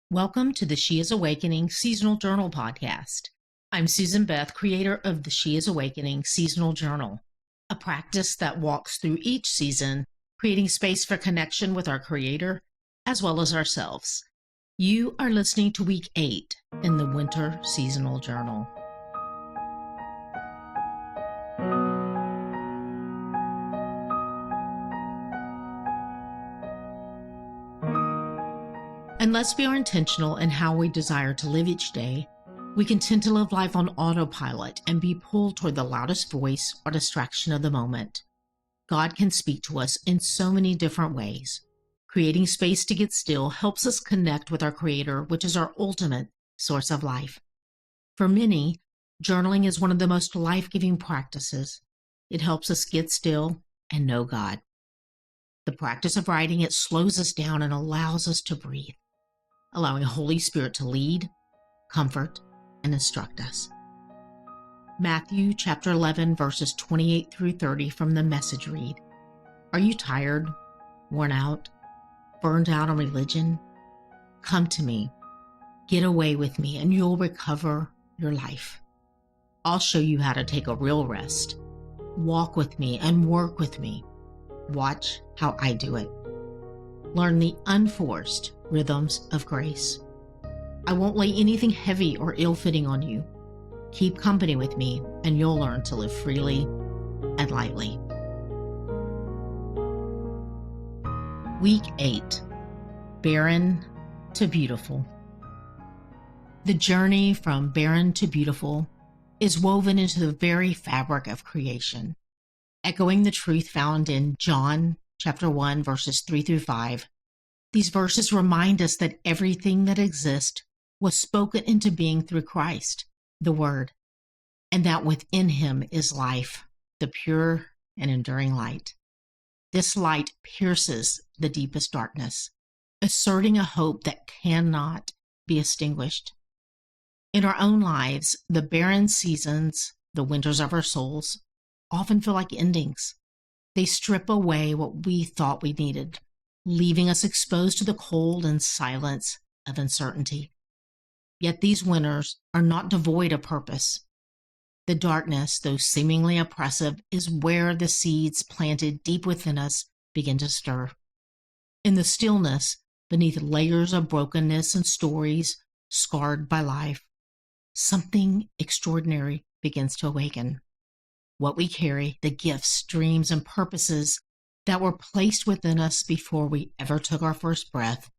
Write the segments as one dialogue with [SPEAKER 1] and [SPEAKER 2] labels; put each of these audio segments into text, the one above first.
[SPEAKER 1] Welcome to the She is Awakening Seasonal Journal podcast. I'm Susan Beth, creator of the She is Awakening Seasonal Journal, a practice that walks through each season, creating space for connection with our Creator as well as ourselves. You are listening to week 8 in the Winter Seasonal Journal. Unless we are intentional in how we desire to live each day, we can tend to live life on autopilot and be pulled toward the loudest voice or distraction of the moment. God can speak to us in so many different ways. Creating space to get still helps us connect with our Creator, which is our ultimate source of life. For many, journaling is one of the most life-giving practices. It helps us get still and know God. The practice of writing, it slows us down and allows us to breathe, allowing Holy Spirit to lead, comfort, and instruct us. Matthew chapter 11, verses 28 through 30 from the Message read, "Are you tired, worn out, burned out on religion? Come to me, get away with me, and you'll recover your life. I'll show you how to take a real rest. Walk with me and work with me. Watch how I do it. Learn the unforced rhythms of grace. I won't lay anything heavy or ill-fitting on you. Keep company with me, and you'll learn to live freely and lightly." Week 8, Barren to Beautiful. The journey from barren to beautiful is woven into the very fabric of creation, echoing the truth found in John chapter 1, verses 3 through 5. These verses remind us that everything that exists was spoken into being through Christ, the Word, and that within him is life, the pure and enduring light. This light pierces the deepest darkness, asserting a hope that cannot be extinguished. In our own lives, the barren seasons, the winters of our souls, often feel like endings. They strip away what we thought we needed, leaving us exposed to the cold and silence of uncertainty. Yet these winters are not devoid of purpose. The darkness, though seemingly oppressive, is where the seeds planted deep within us begin to stir. In the stillness, beneath layers of brokenness and stories scarred by life, something extraordinary begins to awaken. What we carry, the gifts, dreams, and purposes that were placed within us before we ever took our first breath,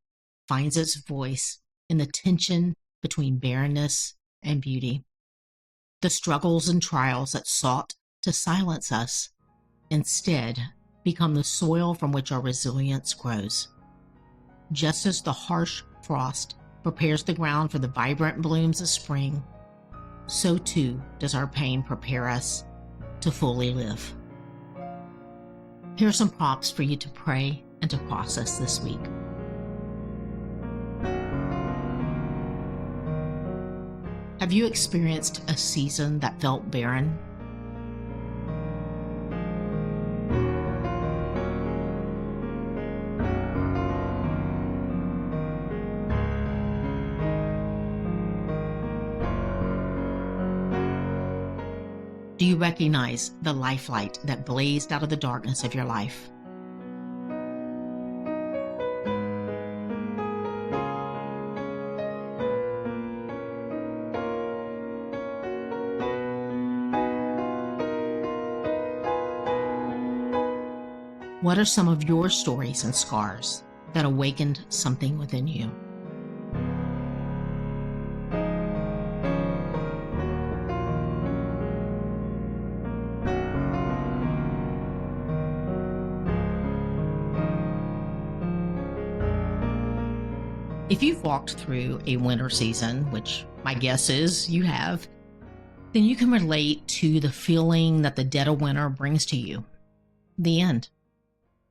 [SPEAKER 1] finds its voice in the tension between barrenness and beauty. The struggles and trials that sought to silence us instead become the soil from which our resilience grows. Just as the harsh frost prepares the ground for the vibrant blooms of spring, so too does our pain prepare us to fully live. Here are some prompts for you to pray and to process this week. Have you experienced a season that felt barren? Do you recognize the life light that blazed out of the darkness of your life? What are some of your stories and scars that awakened something within you? If you've walked through a winter season, which my guess is you have, then you can relate to the feeling that the dead of winter brings to you. The end.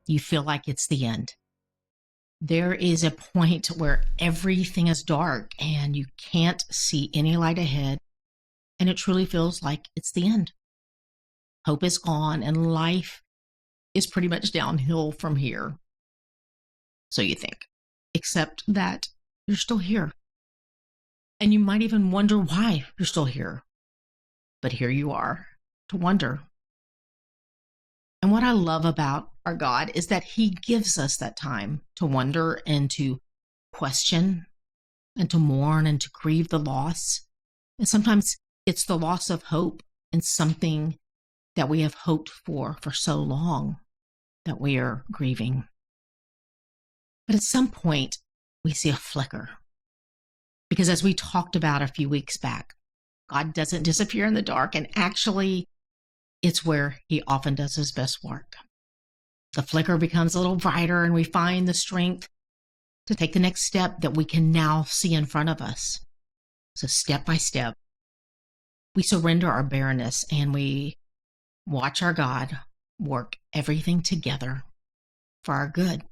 [SPEAKER 1] You feel like it's the end. There is a point where everything is dark and you can't see any light ahead, and it truly feels like it's the end. Hope is gone and life is pretty much downhill from here. So you think. Except that you're still here. And you might even wonder why you're still here. But here you are to wonder. And what I love about our God is that He gives us that time to wonder and to question and to mourn and to grieve the loss. And sometimes it's the loss of hope in something that we have hoped for so long that we are grieving. But at some point, we see a flicker. Because as we talked about a few weeks back, God doesn't disappear in the dark, and actually, it's where He often does His best work. The flicker becomes a little brighter, and we find the strength to take the next step that we can now see in front of us. So step by step, we surrender our barrenness and we watch our God work everything together for our good.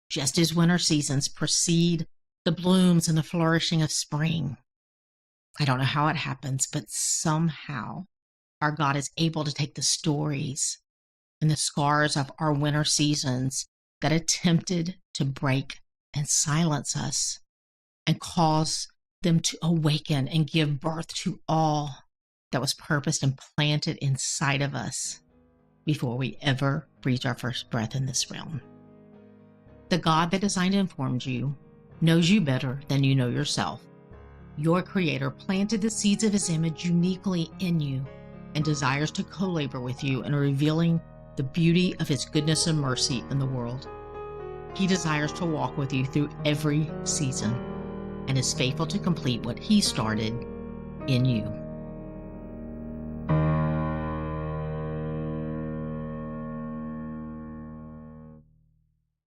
[SPEAKER 1] Just as winter seasons precede the blooms and the flourishing of spring. I don't know how it happens, but somehow our God is able to take the stories and the scars of our winter seasons that attempted to break and silence us and cause them to awaken and give birth to all that was purposed and planted inside of us before we ever breathed our first breath in this realm. The God that designed and formed you knows you better than you know yourself. Your Creator planted the seeds of His image uniquely in you and desires to co-labor with you in revealing the beauty of His goodness and mercy in the world. He desires to walk with you through every season and is faithful to complete what He started in you.